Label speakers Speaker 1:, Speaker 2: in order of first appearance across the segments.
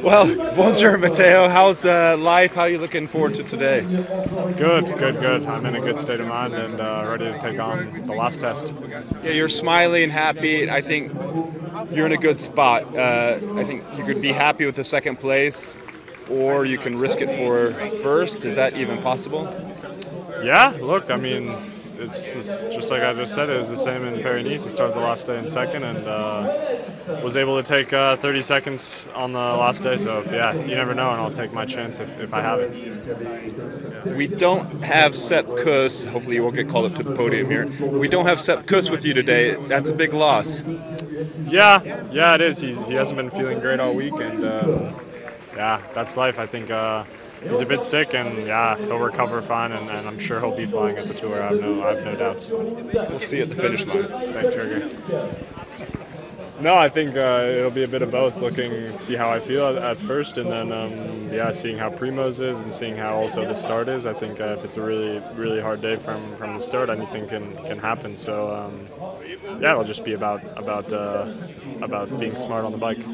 Speaker 1: Well, bonjour, Matteo. How's life? How are you looking forward to today?
Speaker 2: Good. I'm in a good state of mind and ready to take on the last test.
Speaker 1: Yeah, you're smiling, happy. I think you're in a good spot. I think you could be happy with the second place, or you can risk it for first. Is that even possible?
Speaker 2: Yeah, look, I mean, it's just like I just said, it was the same in Paris-Nice. I started the last day in second and was able to take 30 seconds on the last day. So, yeah, you never know, and I'll take my chance if I have it.
Speaker 1: We don't have Sepp Kuss. Hopefully you won't get called up to the podium here. We don't have Sepp Kuss with you today. That's a big loss.
Speaker 2: Yeah, it is. He hasn't been feeling great all week, and yeah, that's life. I think he's a bit sick, and yeah, he'll recover fine, and I'm sure he'll be flying at the Tour. I have no doubts.
Speaker 1: We'll see you at the finish line.
Speaker 2: Thanks, Roger. No, I think it'll be a bit of both. See how I feel at first, and then seeing how Primoz is, and seeing how also the start is. I think if it's a really hard day from the start, anything can happen. So it'll just be about being smart on the bike.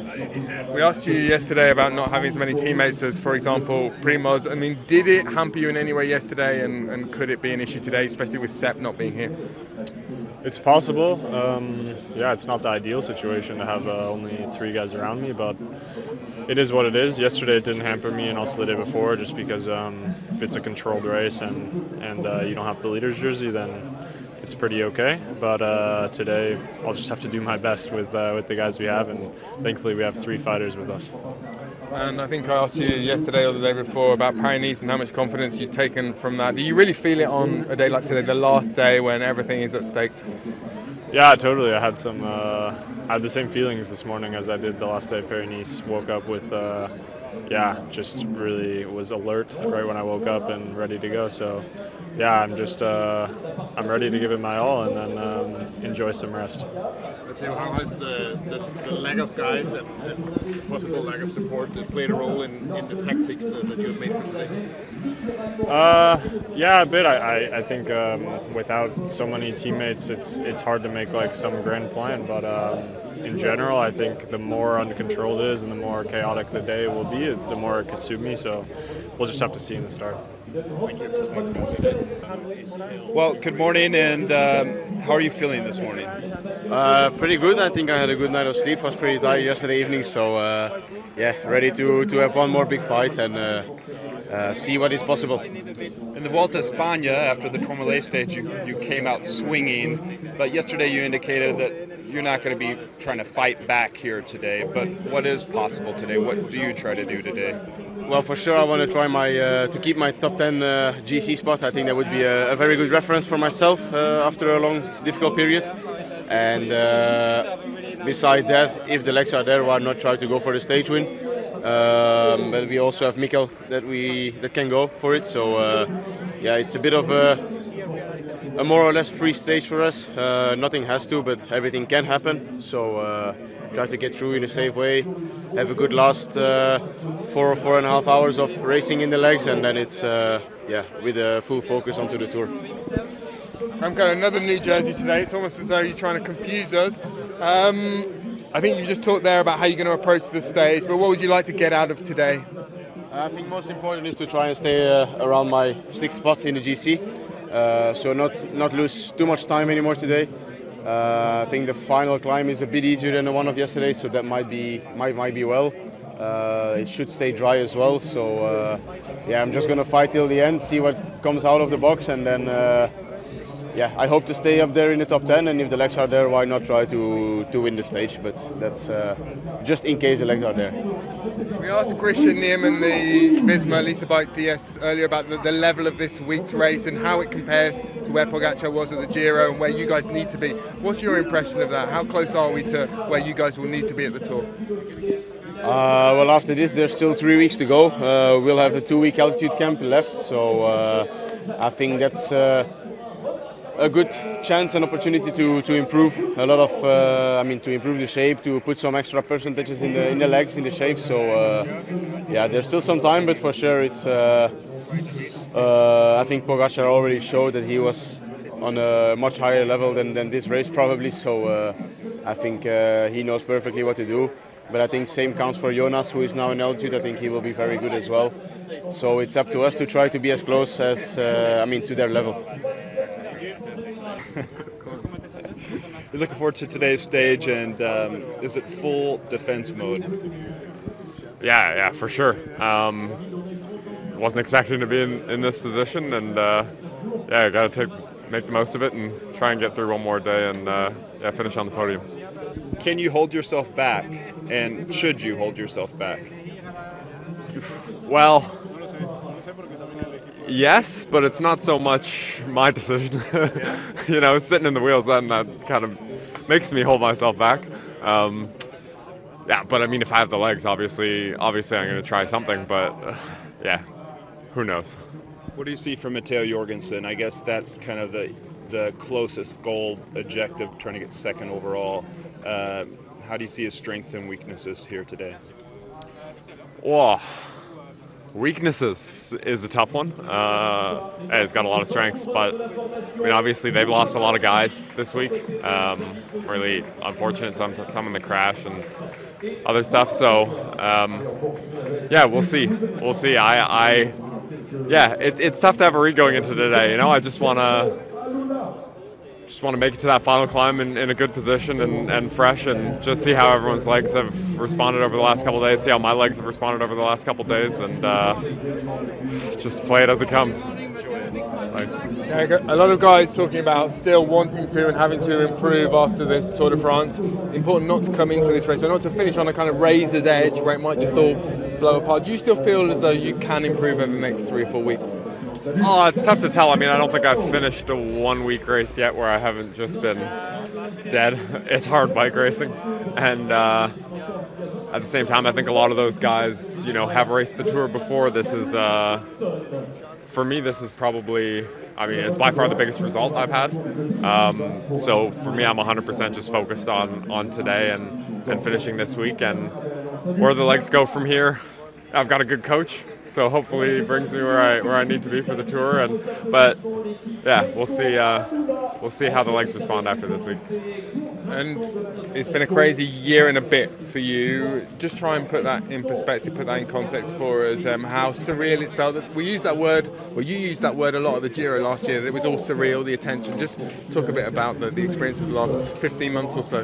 Speaker 3: We asked you yesterday about not having as many teammates as, for example, Primoz. I mean, did it hamper you in any way yesterday, and could it be an issue today, especially with Sepp not being here?
Speaker 2: It's possible. It's not the ideal situation to have only 3 guys around me, but it is what it is. Yesterday it didn't hamper me, and also the day before, just because if it's a controlled race and you don't have the leader's jersey, then it's pretty okay. But today I'll just have to do my best with the guys we have, and thankfully we have 3 fighters with us.
Speaker 3: And I think I asked you yesterday or the day before about Paris-Nice and how much confidence you've taken from that. Do you really feel it on a day like today, the last day when everything is at stake?
Speaker 2: Yeah, totally. I had the same feelings this morning as I did the last day at Paris-Nice. Woke up with, just really was alert right when I woke up and ready to go. So, yeah, I'm ready to give it my all and then enjoy some rest.
Speaker 4: So how has the lack of guys and possible lack of support played a role in the tactics that you've made for today?
Speaker 2: A bit. I think without so many teammates, it's hard to make like some grand plan. But in general, I think the more uncontrolled it is and the more chaotic the day will be, the more it could suit me. So we'll just have to see in the start.
Speaker 4: Thank you.
Speaker 1: Well, good morning, and how are you feeling this morning?
Speaker 5: Pretty good. I think I had a good night of sleep. I was pretty tired yesterday evening, so ready to have one more big fight and see what is possible.
Speaker 1: In the Vuelta a España, after the Tourmalet stage, you came out swinging, but yesterday you indicated that you're not going to be trying to fight back here today. But what is possible today? What do you try to do today?
Speaker 5: Well, for sure, I want to try to keep my top 10 GC spot. I think that would be a very good reference for myself after a long, difficult period. And beside that, if the legs are there, why not try to go for the stage win? But we also have Mikkel that can go for it. So it's a bit of a more or less free stage for us. Nothing has to, but everything can happen. So try to get through in a safe way, have a good last 4.5 hours of racing in the legs, and then it's with a full focus onto the Tour.
Speaker 3: Remco, another new jersey today. It's almost as though you're trying to confuse us. I think you just talked there about how you're going to approach the stage, but what would you like to get out of today?
Speaker 5: I think most important is to try and stay around my 6th spot in the GC, so not lose too much time anymore today. I think the final climb is a bit easier than the one of yesterday, so that might be well. It should stay dry as well, so I'm just going to fight till the end, see what comes out of the box, and then I hope to stay up there in the top 10, and if the legs are there, why not try to win the stage, but that's just in case the legs are there.
Speaker 3: We asked Christian Niemann, the Visma Lisa Bike DS, earlier about the level of this week's race and how it compares to where Pogacar was at the Giro and where you guys need to be. What's your impression of that? How close are we to where you guys will need to be at the Tour?
Speaker 5: Well, after this, there's still 3 weeks to go. We'll have a 2-week altitude camp left, so I think that's a good chance and opportunity to improve a lot of, to improve the shape, to put some extra percentages in the legs, in the shape. So there's still some time, but for sure it's. I think Pogacar already showed that he was on a much higher level than this race probably. So I think he knows perfectly what to do. But I think same counts for Jonas, who is now in altitude. I think he will be very good as well. So it's up to us to try to be as close as, to their level.
Speaker 1: You're looking forward to today's stage, and is it full defense mode?
Speaker 6: Yeah, for sure. Wasn't expecting to be in this position, and I got to make the most of it and try and get through one more day and finish on the podium.
Speaker 1: Can you hold yourself back, and should you hold yourself back?
Speaker 6: Well, yes, but it's not so much my decision. Sitting in the wheels, then that kind of makes me hold myself back. But I mean, if I have the legs, obviously I'm going to try something. But who knows?
Speaker 1: What do you see from Matteo Jorgenson? I guess that's kind of the closest goal objective, trying to get second overall. How do you see his strengths and weaknesses here today?
Speaker 6: Whoa. Weaknesses is a tough one. He's got a lot of strengths, but I mean, obviously they've lost a lot of guys this week. Really unfortunate, some in the crash and other stuff. So we'll see. It's tough to have a read going into today. I just want to make it to that final climb in a good position and fresh, and just see how everyone's legs have responded over the last couple of days, see how my legs have responded over the last couple of days, and just play it as it comes. Thanks.
Speaker 3: A lot of guys talking about still wanting to and having to improve after this Tour de France. Important not to come into this race, or not to finish on a kind of razor's edge where it might just all blow apart. Do you still feel as though you can improve over the next 3 or 4 weeks?
Speaker 6: Oh, it's tough to tell. I mean, I don't think I've finished a 1-week race yet where I haven't just been dead. It's hard bike racing. And at the same time, I think a lot of those guys, have raced the Tour before. This is, for me, this is probably, it's by far the biggest result I've had. So for me, I'm 100% just focused on today and finishing this week. And where the legs go from here, I've got a good coach. So hopefully he brings me where I need to be for the Tour, but we'll see how the legs respond after this week.
Speaker 3: And it's been a crazy year and a bit for you. Just try and put that in perspective, put that in context for us. How surreal it's felt. You used that word a lot at the Giro last year. That it was all surreal, the attention. Just talk a bit about the experience of the last 15 months or so.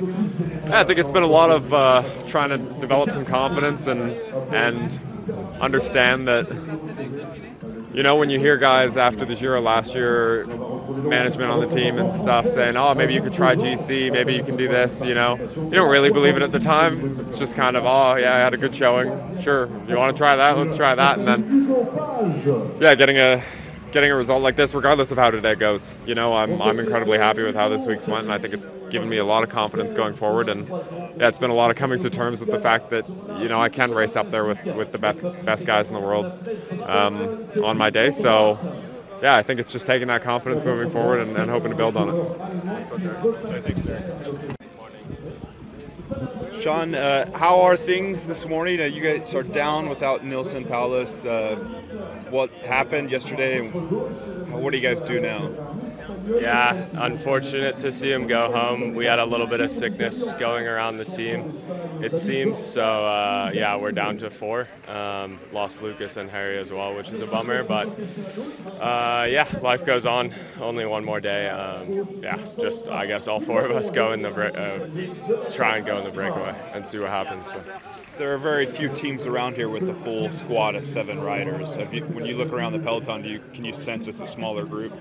Speaker 6: Yeah, I think it's been a lot of trying to develop some confidence and understand that, when you hear guys after the Giro last year, management on the team and stuff saying, oh, maybe you could try GC, maybe you can do this, you don't really believe it at the time. It's just kind of, oh, yeah, I had a good showing. Sure, you want to try that? Let's try that. And then, getting a result like this, regardless of how today goes, I'm incredibly happy with how this week's went, and I think it's given me a lot of confidence going forward. And it's been a lot of coming to terms with the fact that I can race up there with the best guys in the world on my day. So I think it's just taking that confidence moving forward and hoping to build on it.
Speaker 1: Sean, how are things this morning? You guys are down without Nilsson Paulus. What happened yesterday, and what do you guys do now?
Speaker 7: Yeah, unfortunate to see him go home. We had a little bit of sickness going around the team, it seems. So, we're down to 4. Lost Lucas and Harry as well, which is a bummer. But, life goes on. Only one more day. Just, I guess, all 4 of us go in try and go in the breakaway and see what happens. So.
Speaker 1: There are very few teams around here with a full squad of 7 riders. When you look around the peloton, can you sense it's a smaller group?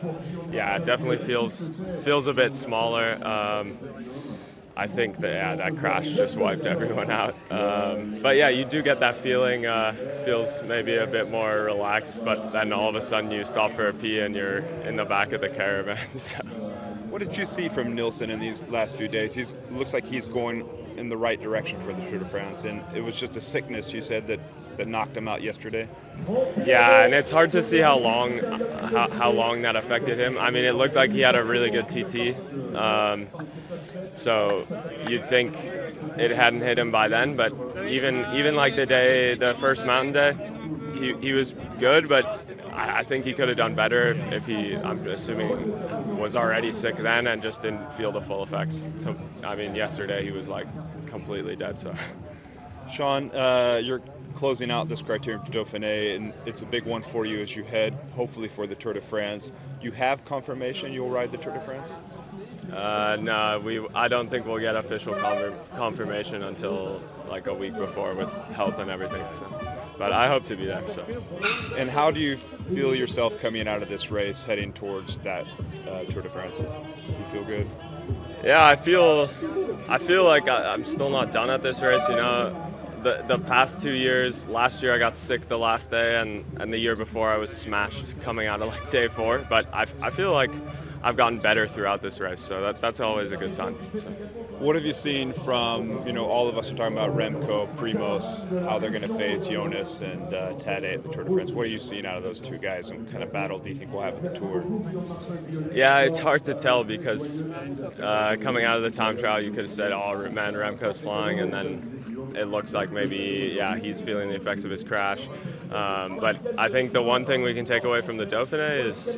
Speaker 7: Yeah, it definitely feels a bit smaller. I think that crash just wiped everyone out. You do get that feeling. Feels maybe a bit more relaxed, but then all of a sudden you stop for a pee and you're in the back of the caravan. So.
Speaker 1: What did you see from Nilsson in these last few days? Looks like he's going in the right direction for the Tour de France, and it was just a sickness, you said, that knocked him out yesterday.
Speaker 7: Yeah, and it's hard to see how long that affected him. I mean, it looked like he had a really good TT, so you'd think it hadn't hit him by then. But even like the first mountain day, he was good, but I think he could have done better if he, I'm assuming, was already sick then and just didn't feel the full effects. So, yesterday he was like completely dead. So.
Speaker 1: Sean, you're closing out this Critérium du Dauphiné, and it's a big one for you as you head, hopefully, for the Tour de France. You have confirmation you'll ride the Tour de France?
Speaker 7: No, I don't think we'll get official confirmation until like a week before with health and everything. So, but I hope to be there. So.
Speaker 1: And how do you feel yourself coming out of this race, heading towards that Tour de France? Do you feel good?
Speaker 7: Yeah, I feel like I'm still not done at this race. You know, the past 2 years. Last year I got sick the last day, and the year before I was smashed coming out of like day 4. But I feel like I've gotten better throughout this race, so that's always a good sign. So.
Speaker 1: What have you seen from, you know, all of us are talking about Remco, Primoz, how they're going to face Jonas and Tadej at the Tour de France. What are you seeing out of those two guys, and what kind of battle do you think we'll have in the Tour?
Speaker 7: Yeah, it's hard to tell because coming out of the time trial, you could have said, oh man, Remco's flying, and then it looks like maybe, yeah, he's feeling the effects of his crash. But I think the one thing we can take away from the Dauphiné is,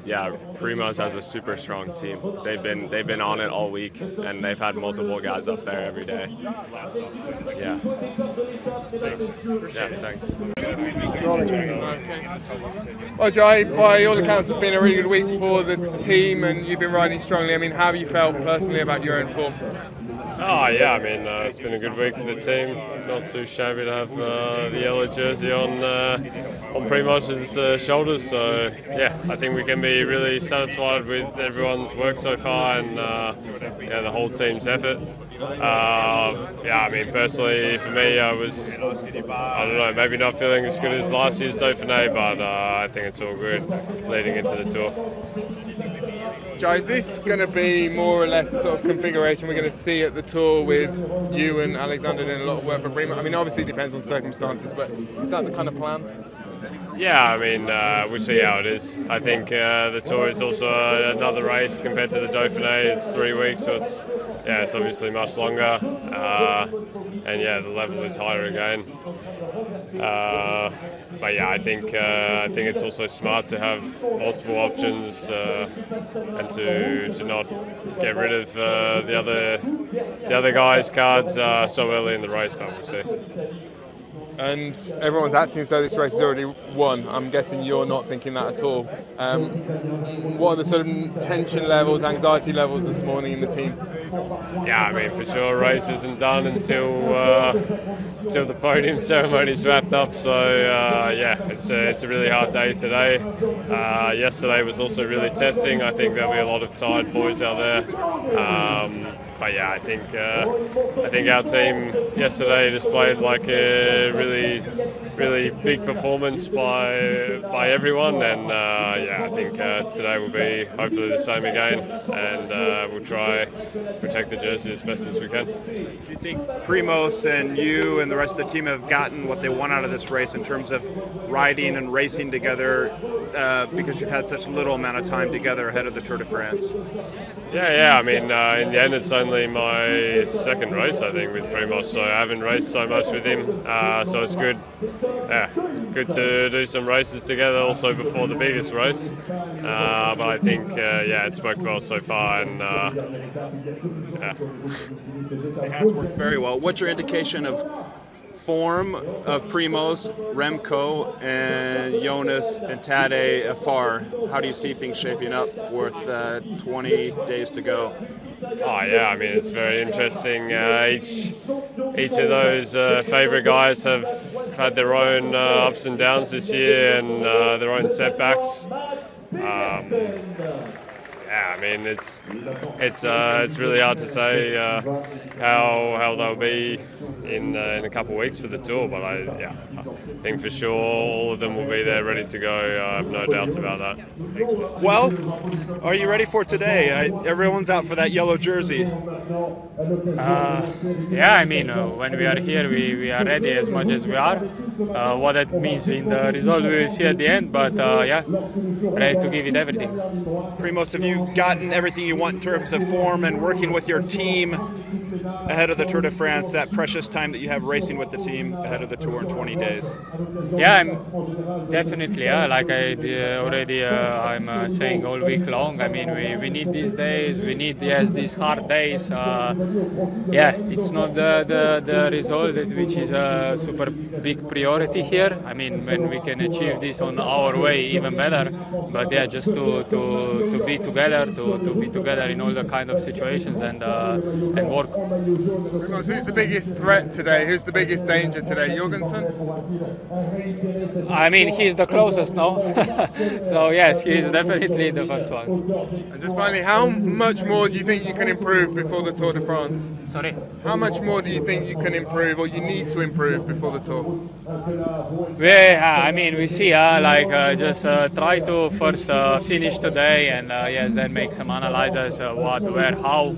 Speaker 7: yeah, Primoz has a super strong team. They've been on it all week, and they've had multiple guys up there every day. Yeah. So, yeah, thanks.
Speaker 3: Well, Jai, by all accounts, it's been a really good week for the team, and you've been riding strongly. I mean, how have you felt personally about your own form?
Speaker 7: Oh yeah, I mean it's been a good week for the team. Not too shabby to have the yellow jersey on Primoz's shoulders. So yeah, I think we can be really satisfied with everyone's work so far, and yeah, the whole team's effort. Yeah, I mean personally for me, I don't know, maybe not feeling as good as last year's Dauphiné, but I think it's all good leading into the Tour.
Speaker 3: Jai, is this going to be more or less the sort of configuration we're going to see at the Tour with you and Alexander doing a lot of work for Primoz? I mean, obviously it depends on circumstances, but is that the kind of plan?
Speaker 7: Yeah, I mean, we'll see how it is. I think the Tour is also another race compared to the Dauphiné. It's 3 weeks, so it's obviously much longer, and yeah, the level is higher again. But yeah, I think it's also smart to have multiple options and to not get rid of the other guys' cards so early in the race. But we'll see.
Speaker 3: And everyone's acting as though this race is already won. I'm guessing you're not thinking that at all. What are the sort of tension levels, anxiety levels this morning in the team?
Speaker 7: Yeah, I mean, for sure, race isn't done until the podium ceremony is wrapped up. So yeah, it's a really hard day today. Yesterday was also really testing. I think there'll be a lot of tired boys out there. But yeah, I think our team yesterday displayed like a really big performance by everyone, and yeah, I think today will be hopefully the same again, and we'll try protect the jersey as best as we can.
Speaker 1: Do you think Primoz and you and the rest of the team have gotten what they want out of this race in terms of riding and racing together, because you've had such little amount of time together ahead of the Tour de France?
Speaker 7: Yeah. I mean, in the end, it's only my second race, I think, with Primoz, so I haven't raced so much with him. So it's good. Yeah, good to do some races together also before the biggest race. But I think, yeah, it's worked well so far, and yeah.
Speaker 1: It has worked very well. What's your indication of form of Primoz, Remco, and Jonas and Tadej afar? How do you see things shaping up with 20 days to go?
Speaker 7: Oh yeah, I mean it's very interesting. Each of those favourite guys have had their own ups and downs this year, and their own setbacks. Yeah, I mean it's really hard to say how they'll be in a couple of weeks for the Tour, but I think for sure all of them will be there ready to go. I have no doubts about that.
Speaker 1: Well, are you ready for today? Everyone's out for that yellow jersey.
Speaker 8: Yeah, I mean when we are here we are ready as much as we are. What that means in the result we will see at the end, but yeah, ready to give it everything.
Speaker 1: Primoz, have you gotten everything you want in terms of form and working with your team ahead of the Tour de France, that precious time that you have racing with the team ahead of the Tour in 20 days?
Speaker 8: Yeah, definitely. Yeah, like I'm saying all week long. I mean, we need these days. We need these hard days. Yeah, it's not the result which is a super big priority here. I mean, when we can achieve this on our way, even better. But yeah, just to be together, to be together in all the kind of situations and work.
Speaker 3: Who's the biggest threat today? Who's the biggest danger today? Jorgenson?
Speaker 8: I mean, he's the closest, no? So yes, he's definitely the first one.
Speaker 3: And just finally, how much more do you think you can improve before the Tour de France?
Speaker 8: Sorry?
Speaker 3: How much more do you think you can improve or you need to improve before the Tour?
Speaker 8: I mean, we see, just try to first finish today and yes, then make some analyses what, where, how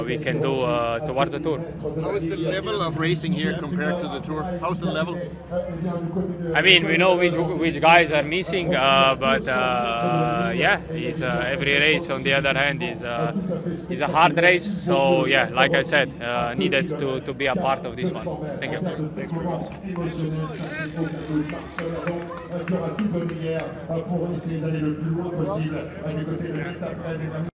Speaker 8: we can do towards the Tour.
Speaker 4: How is the level of racing here compared to the Tour? How's the level?
Speaker 8: I mean, we know which guys are missing, but yeah, every race on the other hand is a hard race. So yeah, like I said, needed to be a part of this one. Thank you. Thanks very much.
Speaker 9: Un cœur à tout bonne hier pour essayer d'aller le plus loin possible avec le côté de l'étape.